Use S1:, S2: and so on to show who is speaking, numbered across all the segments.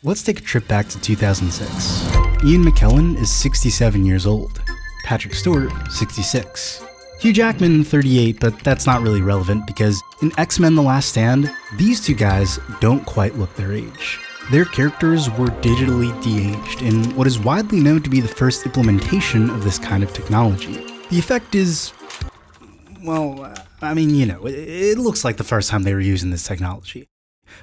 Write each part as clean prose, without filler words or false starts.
S1: Let's take a trip back to 2006. Ian McKellen is 67 years old. Patrick Stewart, 66. Hugh Jackman, 38, but that's not really relevant because in X-Men The Last Stand, these two guys don't quite look their age. Their characters were digitally de-aged in what is widely known to be the first implementation of this kind of technology. The effect is, well, it looks like the first time they were using this technology.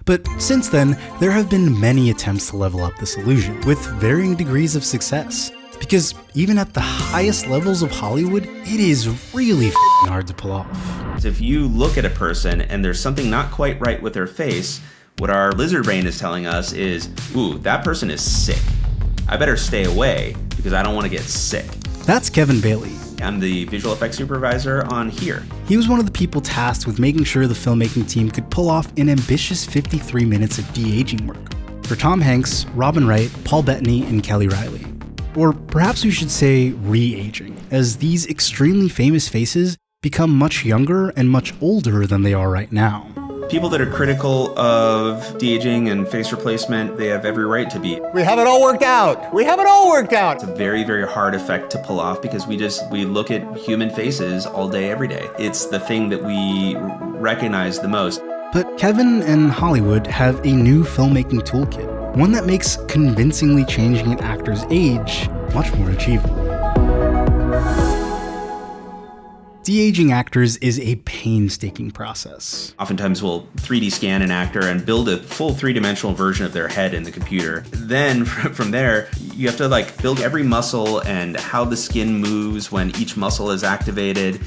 S1: But since then, there have been many attempts to level up this illusion, with varying degrees of success. Because even at the highest levels of Hollywood, it is really hard to pull off.
S2: If you look at a person and there's something not quite right with their face, what our lizard brain is telling us is, ooh, that person is sick. I better stay away because I don't want to get sick.
S1: That's Kevin Baille.
S2: I'm the visual effects supervisor on here.
S1: He was one of the people tasked with making sure the filmmaking team could pull off an ambitious 53 minutes of de-aging work for Tom Hanks, Robin Wright, Paul Bettany, and Kelly Reilly. Or perhaps we should say re-aging, as these extremely famous faces become much younger and much older than they are right now.
S2: People that are critical of de-aging and face replacement, they have every right to be.
S3: We have it all worked out. We have it all worked out.
S2: It's a very, very hard effect to pull off because we look at human faces all day, every day. It's the thing that we recognize the most.
S1: But Kevin and Hollywood have a new filmmaking toolkit, one that makes convincingly changing an actor's age much more achievable. De-aging actors is a painstaking process.
S2: Oftentimes we'll 3D scan an actor and build a full three-dimensional version of their head in the computer. Then from there, you have to build every muscle and how the skin moves when each muscle is activated,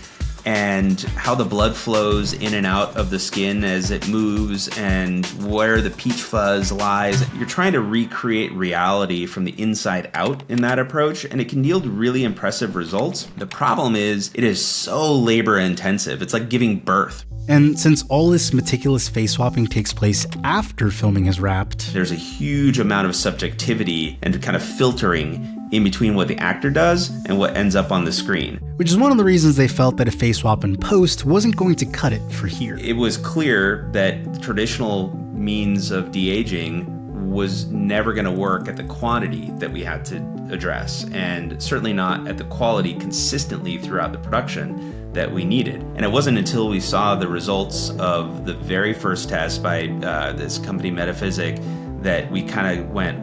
S2: and how the blood flows in and out of the skin as it moves, and where the peach fuzz lies. You're trying to recreate reality from the inside out in that approach, and it can yield really impressive results. The problem is, it is so labor intensive. It's like giving birth.
S1: And since all this meticulous face swapping takes place after filming is wrapped,
S2: there's a huge amount of subjectivity and kind of filtering in between what the actor does and what ends up on the screen.
S1: Which is one of the reasons they felt that a face swap in post wasn't going to cut it for here.
S2: It was clear that the traditional means of de-aging was never going to work at the quantity that we had to address, and certainly not at the quality consistently throughout the production that we needed. And it wasn't until we saw the results of the very first test by this company Metaphysic that we kind of went,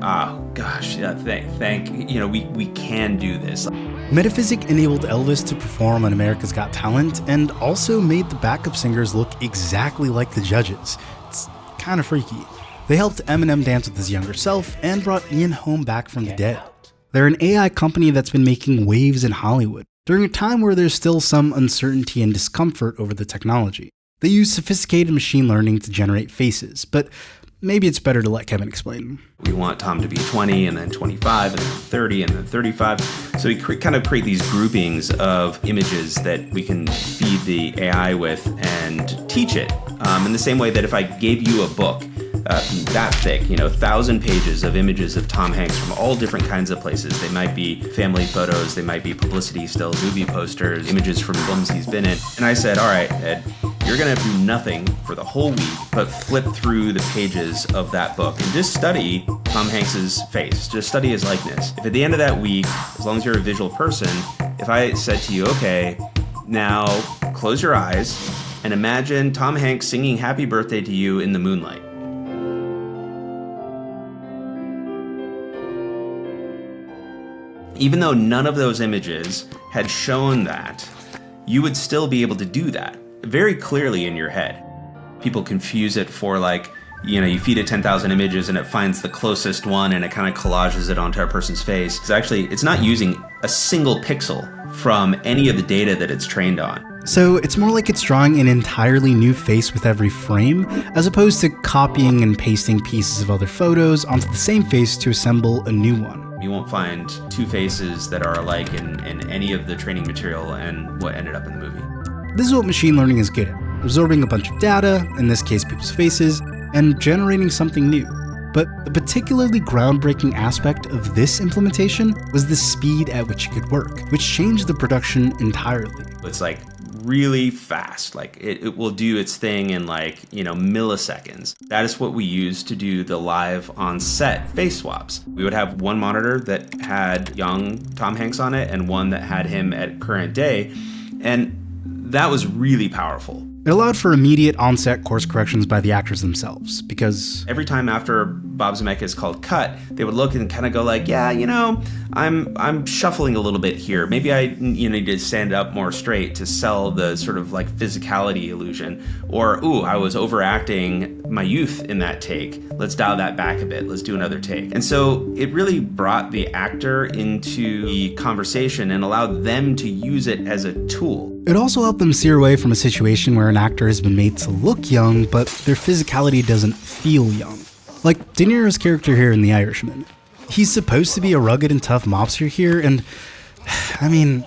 S2: we can do this.
S1: Metaphysic enabled Elvis to perform on America's Got Talent and also made the backup singers look exactly like the judges. It's kind of freaky. They helped Eminem dance with his younger self and brought Ian home back from the dead. They're an AI company that's been making waves in Hollywood during a time where there's still some uncertainty and discomfort over the technology. They use sophisticated machine learning to generate faces, but maybe it's better to let Kevin explain.
S2: We want Tom to be 20 and then 25 and then 30 and then 35. So we kind of create these groupings of images that we can feed the AI with and teach it. In the same way that if I gave you a book that thick, 1,000 pages of images of Tom Hanks from all different kinds of places. They might be family photos, they might be publicity stills, movie posters, images from films he's been in. And I said, all right, Ed, you're going to do nothing for the whole week but flip through the pages of that book and just study Tom Hanks's face, just study his likeness. If at the end of that week, as long as you're a visual person, if I said to you, okay, now close your eyes and imagine Tom Hanks singing Happy Birthday to you in the moonlight. Even though none of those images had shown that, you would still be able to do that very clearly in your head. People confuse it for you feed it 10,000 images and it finds the closest one and it kind of collages it onto a person's face. It's not using a single pixel from any of the data that it's trained on.
S1: So it's more like it's drawing an entirely new face with every frame, as opposed to copying and pasting pieces of other photos onto the same face to assemble a new one.
S2: You won't find two faces that are alike in any of the training material and what ended up in the movie.
S1: This is what machine learning is good at, absorbing a bunch of data, in this case people's faces, and generating something new. But the particularly groundbreaking aspect of this implementation was the speed at which it could work, which changed the production entirely.
S2: It's like really fast. Like it will do its thing in like, milliseconds. That is what we use to do the live on set face swaps. We would have one monitor that had young Tom Hanks on it and one that had him at current day. And that was really powerful.
S1: It allowed for immediate on-set course corrections by the actors themselves, because
S2: every time after Bob Zemeckis called cut, they would look and kind of go like, yeah, I'm shuffling a little bit here. Maybe I need to stand up more straight to sell the sort of like physicality illusion. Or, ooh, I was overacting my youth in that take. Let's dial that back a bit. Let's do another take. And so it really brought the actor into the conversation and allowed them to use it as a tool.
S1: It also helped them steer away from a situation where an actor has been made to look young, but their physicality doesn't feel young. Like De Niro's character here in The Irishman. He's supposed to be a rugged and tough mobster here, and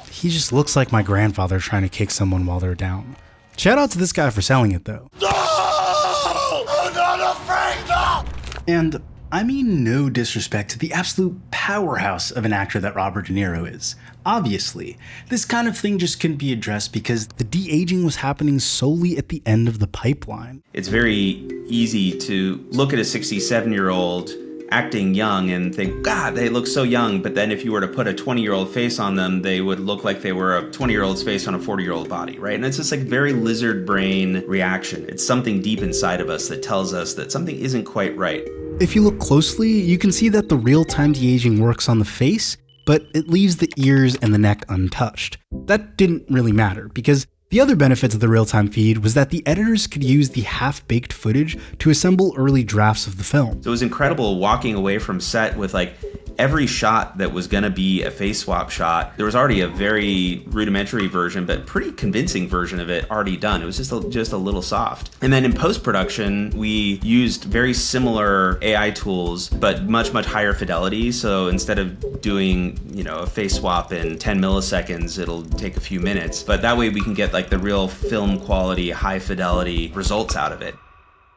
S1: he just looks like my grandfather trying to kick someone while they're down. Shout out to this guy for selling it, though.
S3: No! I'm not afraid, no!
S1: And I mean no disrespect to the absolute powerhouse of an actor that Robert De Niro is. Obviously, this kind of thing just couldn't be addressed because the de-aging was happening solely at the end of the pipeline.
S2: It's very easy to look at a 67-year-old acting young and think, God, they look so young. But then if you were to put a 20-year-old face on them, they would look like they were a 20-year-old's face on a 40-year-old body, right? And it's this like very lizard brain reaction. It's something deep inside of us that tells us that something isn't quite right.
S1: If you look closely, you can see that the real-time de-aging works on the face, but it leaves the ears and the neck untouched. That didn't really matter, because the other benefits of the real-time feed was that the editors could use the half-baked footage to assemble early drafts of the film.
S2: So it was incredible walking away from set with like every shot that was going to be a face swap shot. There was already a very rudimentary version, but pretty convincing version of it already done. It was just a little soft. And then in post-production, we used very similar AI tools, but much, much higher fidelity. So instead of doing, a face swap in 10 milliseconds, it'll take a few minutes. But that way we can get like the real film quality, high fidelity results out of it.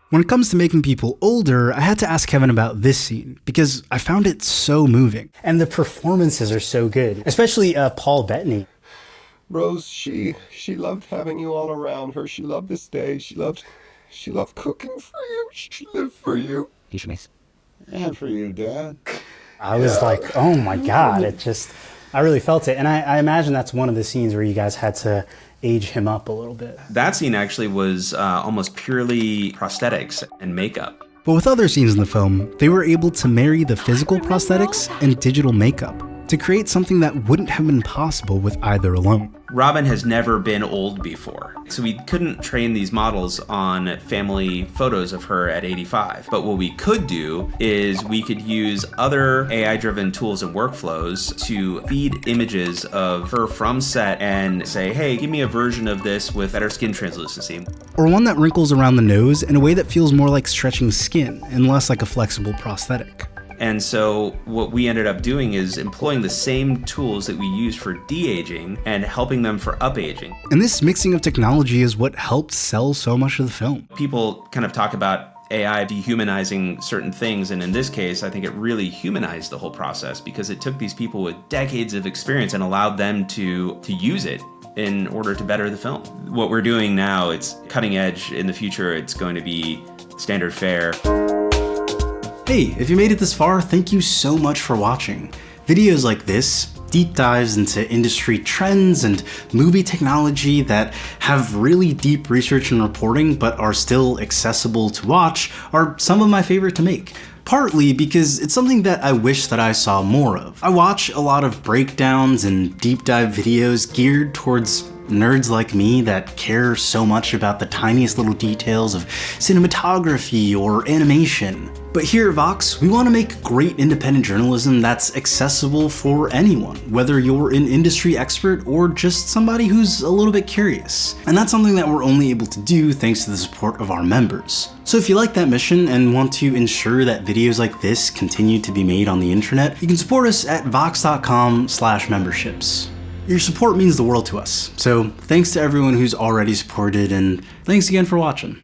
S1: When it comes to making people older, I had to ask Kevin about this scene because I found it so moving.
S4: And the performances are so good, especially Paul Bettany.
S5: Rose, she loved having you all around her. She loved this day. She loved cooking for you. She lived for you. And for you, Dad.
S4: I was like, oh my God, I really felt it. And I imagine that's one of the scenes where you guys had to age him up a little bit.
S2: That scene actually was almost purely prosthetics and makeup.
S1: But with other scenes in the film, they were able to marry the physical prosthetics and digital makeup to create something that wouldn't have been possible with either alone.
S2: Robin has never been old before, so we couldn't train these models on family photos of her at 85. But what we could do is we could use other AI-driven tools and workflows to feed images of her from set and say, hey, give me a version of this with better skin translucency.
S1: Or one that wrinkles around the nose in a way that feels more like stretching skin and less like a flexible prosthetic.
S2: And so what we ended up doing is employing the same tools that we use for de-aging and helping them for up-aging.
S1: And this mixing of technology is what helped sell so much of the film.
S2: People kind of talk about AI dehumanizing certain things, and in this case, I think it really humanized the whole process because it took these people with decades of experience and allowed them to use it in order to better the film. What we're doing now, it's cutting edge. In the future, it's going to be standard fare.
S1: Hey, if you made it this far, thank you so much for watching. Videos like this, deep dives into industry trends and movie technology that have really deep research and reporting but are still accessible to watch, are some of my favorite to make. Partly because it's something that I wish that I saw more of. I watch a lot of breakdowns and deep dive videos geared towards nerds like me that care so much about the tiniest little details of cinematography or animation. But here at Vox, we want to make great independent journalism that's accessible for anyone, whether you're an industry expert or just somebody who's a little bit curious. And that's something that we're only able to do thanks to the support of our members. So if you like that mission and want to ensure that videos like this continue to be made on the internet, you can support us at vox.com/memberships. Your support means the world to us, so thanks to everyone who's already supported, and thanks again for watching.